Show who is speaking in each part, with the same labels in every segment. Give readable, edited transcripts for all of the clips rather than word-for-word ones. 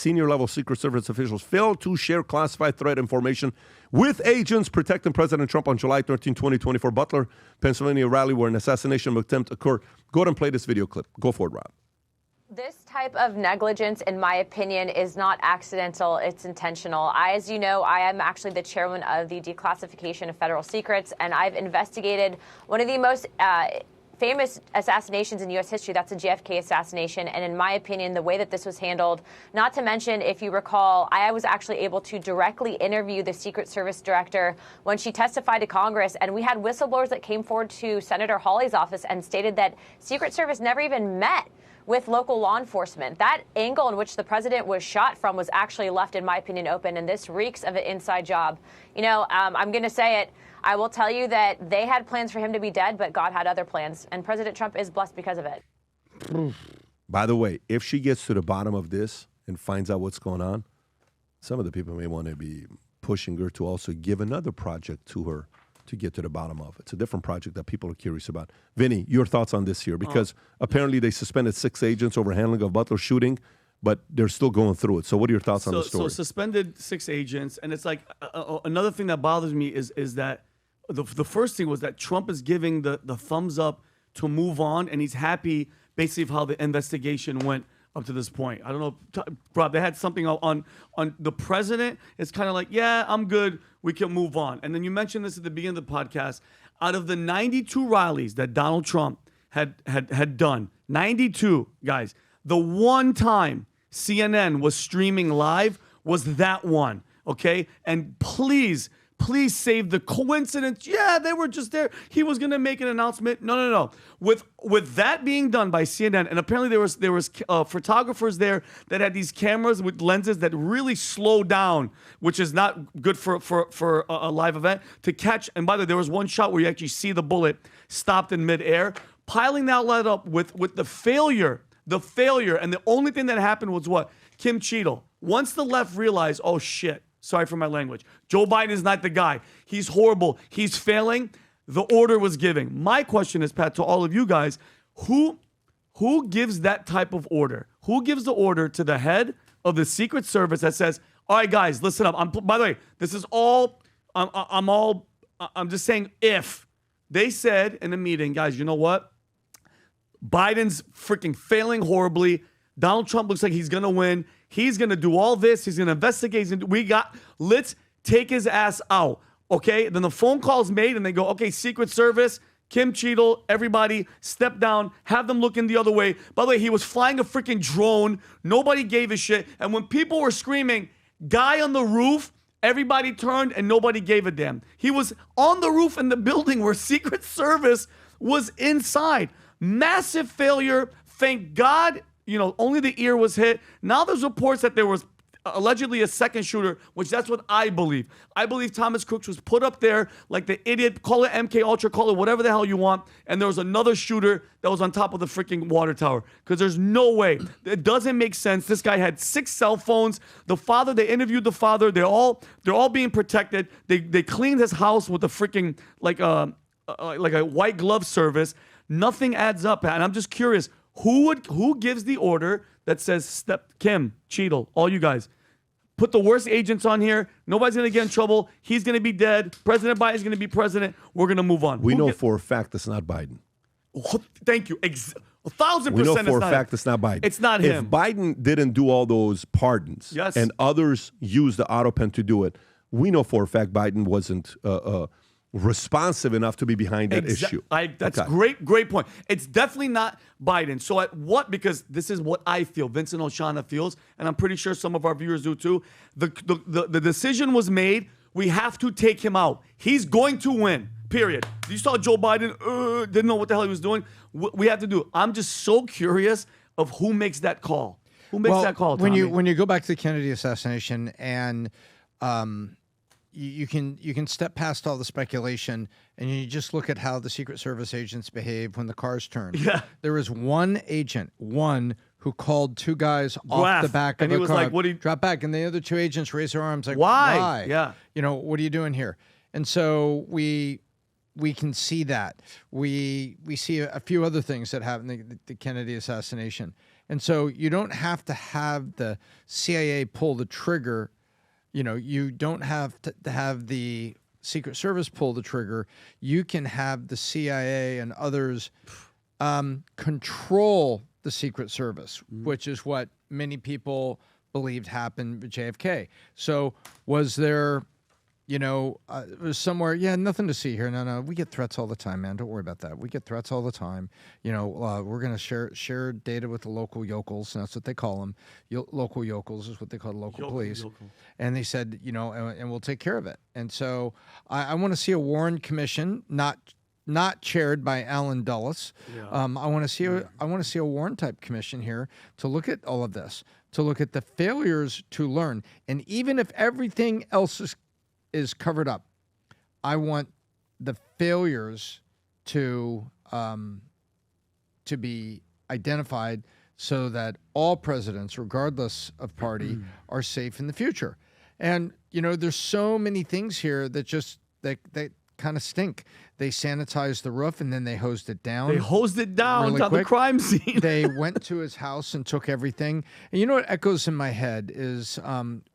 Speaker 1: senior-level Secret Service officials failed to share classified threat information with agents protecting President Trump on July 13, 2024, Butler, Pennsylvania rally where an assassination attempt occurred. Go ahead and play this video clip. Go for it, Rob.
Speaker 2: This type of negligence, in my opinion, is not accidental. It's intentional. As you know, I am actually the chairman of the Declassification of Federal Secrets, and I've investigated one of the most famous assassinations in U.S. history. That's the JFK assassination. And in my opinion, the way that this was handled, not to mention, if you recall, I was actually able to directly interview the Secret Service director when she testified to Congress. And we had whistleblowers that came forward to Senator Hawley's office and stated that Secret Service never even met with local law enforcement. That angle in which the president was shot from was actually left, in my opinion, open. And this reeks of an inside job. You know, I'm going to say it. I will tell you that they had plans for him to be dead, but God had other plans. And President Trump is blessed because of it.
Speaker 1: By the way, if she gets to the bottom of this and finds out what's going on, some of the people may want to be pushing her to also give another project to her to get to the bottom of it. It's a different project that people are curious about. Vinny, your thoughts on this here? Because apparently they suspended 6 agents over handling of Butler shooting, but they're still going through it. So what are your thoughts on the story?
Speaker 3: So suspended 6 agents, and it's like another thing that bothers me is that the first thing was that Trump is giving the thumbs up to move on, and he's happy basically of how the investigation went up to this point. I don't know, Rob, they had something on the president. It's kind of like, yeah, I'm good. We can move on. And then you mentioned this at the beginning of the podcast. Out of the 92 rallies that Donald Trump had done, 92, guys, the one time CNN was streaming live was that one, okay? And please save the coincidence. Yeah, they were just there. He was going to make an announcement. No. With that being done by CNN, and apparently there was photographers there that had these cameras with lenses that really slow down, which is not good for a live event, to catch. And by the way, there was one shot where you actually see the bullet stopped in midair. Piling that lead up with the failure, and the only thing that happened was what? Kim Cheadle. Once the left realized, oh shit, sorry for my language, Joe Biden is not the guy. He's horrible. He's failing. The order was given. My question is, Pat, to all of you guys, who gives that type of order? Who gives the order to the head of the Secret Service that says, all right, guys, listen up. By the way, this is all, I'm just saying if they said in a meeting, guys, you know what? Biden's freaking failing horribly. Donald Trump looks like he's going to win. He's going to do all this. He's going to investigate. Let's take his ass out, okay? Then the phone call's made, and they go, okay, Secret Service, Kim Cheadle, everybody, step down, have them looking the other way. By the way, he was flying a freaking drone. Nobody gave a shit. And when people were screaming, guy on the roof, everybody turned, and nobody gave a damn. He was on the roof in the building where Secret Service was inside. Massive failure. Thank God, only the ear was hit. Now there's reports that there was allegedly a second shooter, which that's what I believe. I believe Thomas Crooks was put up there like the idiot, call it MK Ultra, call it whatever the hell you want, and there was another shooter that was on top of the freaking water tower. Because there's no way. It doesn't make sense. This guy had 6 cell phones. The father, they interviewed the father. They're all being protected. They cleaned his house with a freaking like a white glove service. Nothing adds up, and I'm just curious, who gives the order that says, Kim, Cheadle, all you guys, put the worst agents on here. Nobody's going to get in trouble. He's going to be dead. President Biden's going to be president. We're going to move on.
Speaker 1: We know for a fact it's not Biden.
Speaker 3: Oh, thank you. 1,000%
Speaker 1: we know for a fact it's not Biden.
Speaker 3: It's not him.
Speaker 1: If Biden didn't do all those pardons and others used the auto pen to do it, we know for a fact Biden wasn't responsive enough to be behind that issue.
Speaker 3: That's great point. It's definitely not Biden. So at what, because this is what I feel, Vincent Oshana feels, and I'm pretty sure some of our viewers do too. The decision was made. We have to take him out. He's going to win, period. You saw Joe Biden, didn't know what the hell he was doing. We have to do it. I'm just so curious of who makes that call. Who makes that call, Tommy?
Speaker 4: When you go back to the Kennedy assassination and you can step past all the speculation and you just look at how the Secret Service agents behave when the cars turn.
Speaker 3: Yeah.
Speaker 4: There was one agent, who called 2 guys off the back of a car. And he was like, what do you... Drop back. And the other 2 agents raised their arms like, why?
Speaker 3: Yeah.
Speaker 4: What are you doing here? And so we can see that. We see a few other things that happened in the Kennedy assassination. And so you don't have to have the CIA pull the trigger. You don't have to have the Secret Service pull the trigger. You can have the CIA and others control the Secret Service, which is what many people believed happened with JFK. So was there, it was somewhere, nothing to see here. No, we get threats all the time, man. Don't worry about that. We get threats all the time. We're going to share data with the local yokels, and that's what they call them. Local yokels is what they call the local police. And they said, and we'll take care of it. And so I want to see a Warren Commission, not chaired by Alan Dulles. Yeah. I want to see a Warren type commission here to look at all of this, to look at the failures to learn. And even if everything else is covered up, I want the failures to be identified so that all presidents, regardless of party, are safe in the future. And there's so many things here that just that kind of stink. They sanitized the roof and then they hosed it down.
Speaker 3: They hosed it down
Speaker 4: really
Speaker 3: to the crime scene.
Speaker 4: They went to his house and took everything. And you know what echoes in my head is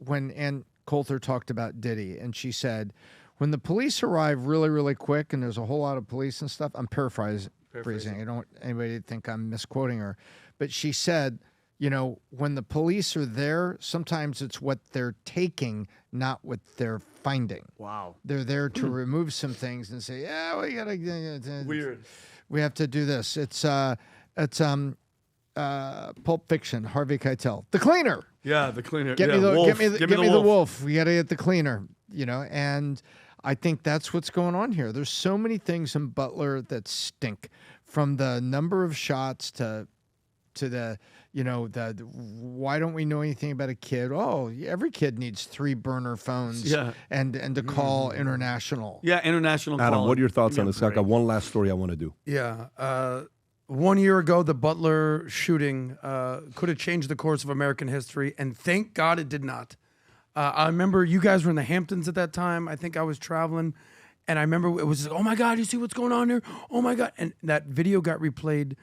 Speaker 4: when Ann Coulter talked about Diddy, and she said, when the police arrive really, really quick, and there's a whole lot of police and stuff, I'm paraphrasing. I don't want anybody to think I'm misquoting her. But she said, when the police are there, sometimes it's what they're taking, not what they're finding.
Speaker 3: Wow.
Speaker 4: They're there to remove some things and say, we gotta
Speaker 3: weird.
Speaker 4: We have to do this. It's Pulp Fiction, Harvey Keitel, the cleaner.
Speaker 3: Yeah, the cleaner.
Speaker 4: Get me the wolf. We gotta get the cleaner. And I think that's what's going on here. There's so many things in Butler that stink, from the number of shots to the why don't we know anything about a kid? Oh, every kid needs 3 burner phones and to call international.
Speaker 3: Yeah, international.
Speaker 1: Adam,
Speaker 3: calling.
Speaker 1: what are your thoughts on this? I got one last story I want to do.
Speaker 5: Yeah. 1 year ago, the Butler shooting could have changed the course of American history, and thank God it did not. I remember you guys were in the Hamptons at that time. I think I was traveling, and I remember it was, oh my God, you see what's going on here? Oh my God. And that video got replayed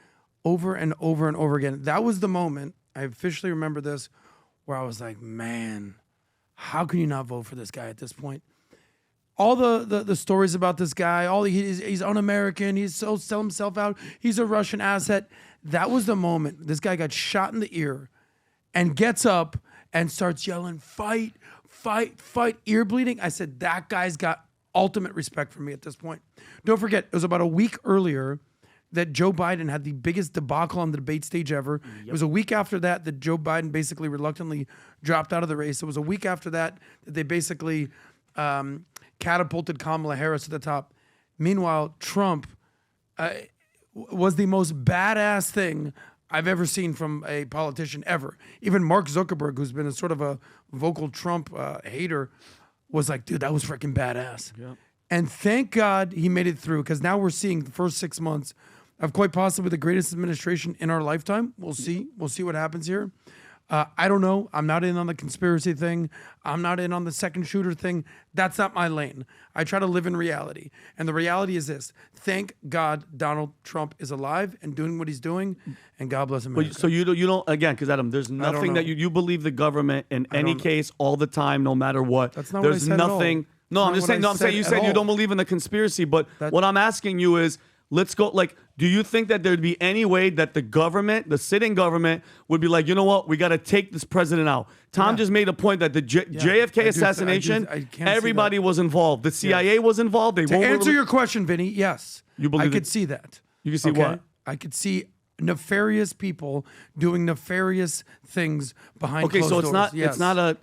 Speaker 5: over and over and over again. That was the moment, I officially remember this, where I was like, man, how can you not vote for this guy at this point? All the stories about this guy, he's un-American, he's so sell himself out, he's a Russian asset. That was the moment. This guy got shot in the ear and gets up and starts yelling, fight, fight, fight, ear bleeding. I said, that guy's got ultimate respect for me at this point. Don't forget, it was about a week earlier that Joe Biden had the biggest debacle on the debate stage ever. Yep. It was a week after that Joe Biden basically reluctantly dropped out of the race. It was a week after that they basically catapulted Kamala Harris to the top. Meanwhile, Trump was the most badass thing I've ever seen from a politician ever. Even Mark Zuckerberg, who's been a sort of a vocal Trump hater, was like, dude, that was freaking badass. Yep. And thank God he made it through, because now we're seeing the first 6 months of quite possibly the greatest administration in our lifetime. We'll see. We'll see what happens here. I don't know. I'm not in on the conspiracy thing. I'm not in on the second shooter thing. That's not my lane. I try to live in reality. And the reality is this. Thank God Donald Trump is alive and doing what he's doing, and God bless America.
Speaker 3: So you don't again, because Adam, there's nothing that you believe the government in any case all the time, no matter what.
Speaker 5: That's not
Speaker 3: there's
Speaker 5: what I said
Speaker 3: nothing.
Speaker 5: at all.
Speaker 3: No, I'm just saying. No, I'm saying you said you don't believe in the conspiracy, but what I'm asking you is, let's go. Like, do you think that there'd be any way that the government, the sitting government, would be like, you know what, we got to take this president out? Tom just made a point that the JFK assassination, everybody was involved. The CIA was involved.
Speaker 5: To answer your question, Vinny, yes,
Speaker 3: you believe
Speaker 5: I could see that.
Speaker 3: You can see what?
Speaker 5: I could see nefarious people doing nefarious things behind closed doors.
Speaker 3: It's not a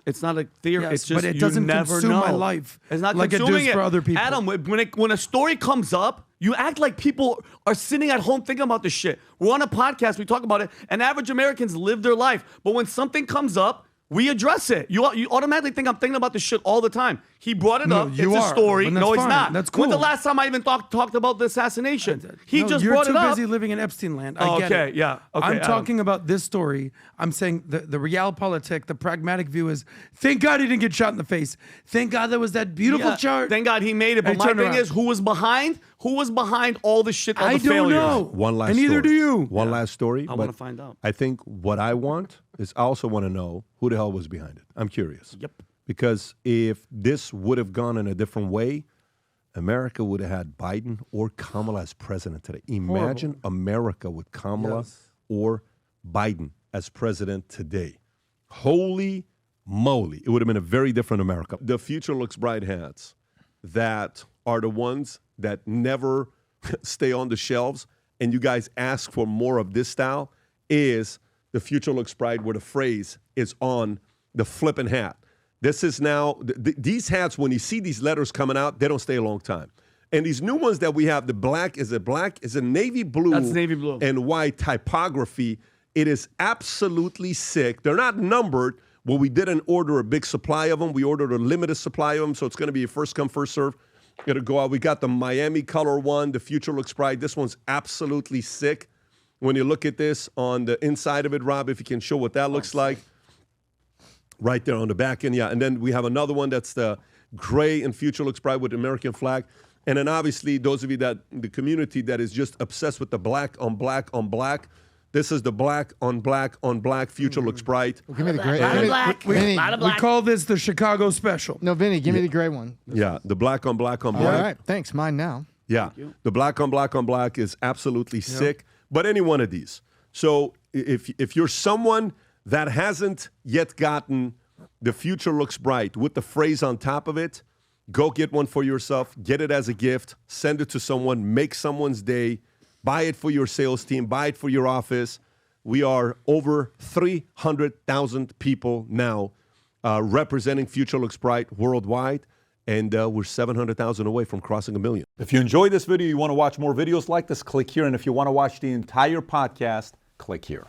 Speaker 3: theory.
Speaker 5: Yes,
Speaker 3: it's just
Speaker 5: but it doesn't
Speaker 3: you never
Speaker 5: consume
Speaker 3: know.
Speaker 5: my life.
Speaker 3: It's not
Speaker 5: like
Speaker 3: consuming
Speaker 5: it does for other people.
Speaker 3: Adam, when a story comes up, you act like people are sitting at home thinking about this shit. We're on a podcast, we talk about it, and average Americans live their life. But when something comes up, we address it. You automatically think I'm thinking about this shit all the time. He brought it
Speaker 5: No,
Speaker 3: up.
Speaker 5: you
Speaker 3: it's
Speaker 5: are,
Speaker 3: a story.
Speaker 5: but that's
Speaker 3: No, it's
Speaker 5: fine.
Speaker 3: not.
Speaker 5: That's
Speaker 3: When's the
Speaker 5: cool.
Speaker 3: last time I even talked about the assassination? He
Speaker 5: No,
Speaker 3: just
Speaker 5: you're
Speaker 3: brought
Speaker 5: too
Speaker 3: it up.
Speaker 5: busy living in Epstein land.
Speaker 3: Oh,
Speaker 5: I get
Speaker 3: okay,
Speaker 5: it.
Speaker 3: yeah. Okay,
Speaker 5: I'm
Speaker 3: Adam.
Speaker 5: talking about this story. I'm saying the realpolitik, the pragmatic view is, thank God he didn't get shot in the face. Thank God there was that beautiful
Speaker 3: Yeah,
Speaker 5: chart.
Speaker 3: Thank God he made it. But
Speaker 5: And
Speaker 3: my
Speaker 5: turned
Speaker 3: thing
Speaker 5: around.
Speaker 3: is, who was behind? Who was behind all the shit? All
Speaker 5: I
Speaker 3: the
Speaker 5: don't
Speaker 3: failures?
Speaker 5: know.
Speaker 1: One last
Speaker 5: And neither
Speaker 1: story.
Speaker 5: do you.
Speaker 1: One last story.
Speaker 3: I
Speaker 1: but
Speaker 3: wanna find out.
Speaker 1: I think what I want is I also want to know who the hell was behind it. I'm curious.
Speaker 3: Yep.
Speaker 1: Because if this would have gone in a different way, America would have had Biden or Kamala as president today. Imagine America with Kamala
Speaker 5: Yes.
Speaker 1: or Biden as president today. Holy moly. It would have been a very different America. The future looks bright hats that are the ones that never stay on the shelves and you guys ask for more of this style is the future looks bright where the phrase is on the flipping hat. This is now, these hats, when you see these letters coming out, they don't stay a long time. And these new ones that we have, the black, is it black? Is it navy blue?
Speaker 3: That's navy blue.
Speaker 1: And white typography. It is absolutely sick. They're not numbered. Well, we didn't order a big supply of them. We ordered a limited supply of them, so it's going to be a first come, first serve. It'll go out. We got the Miami color one. The future looks bright. This one's absolutely sick. When you look at this on the inside of it, Rob, if you can show what that looks like. Right there on the back end, yeah. And then we have another one that's the gray and future looks bright with the American flag. And then obviously those of you that, the community that is just obsessed with the black on black on black, this is the black on black on black, future looks bright.
Speaker 4: Give me the gray.
Speaker 2: Lot
Speaker 4: give
Speaker 2: of
Speaker 4: me-
Speaker 2: black.
Speaker 4: Vinny,
Speaker 2: Lot of
Speaker 5: We
Speaker 2: black.
Speaker 5: call this the Chicago special.
Speaker 4: no, Vinny, give me the gray one.
Speaker 1: Yeah, the black on black on
Speaker 4: All
Speaker 1: black.
Speaker 4: right, thanks. Mine now.
Speaker 1: Yeah, the black on black is absolutely sick. But any one of these. So if you're someone that hasn't yet gotten the future looks bright with the phrase on top of it, go get one for yourself. Get it as a gift. Send it to someone. Make someone's day. Buy it for your sales team. Buy it for your office. We are over 300,000 people now representing Future Looks Bright worldwide. And we're 700,000 away from crossing 1 million.
Speaker 6: If you enjoyed this video, you want to watch more videos like this, click here. And if you want to watch the entire podcast, click here.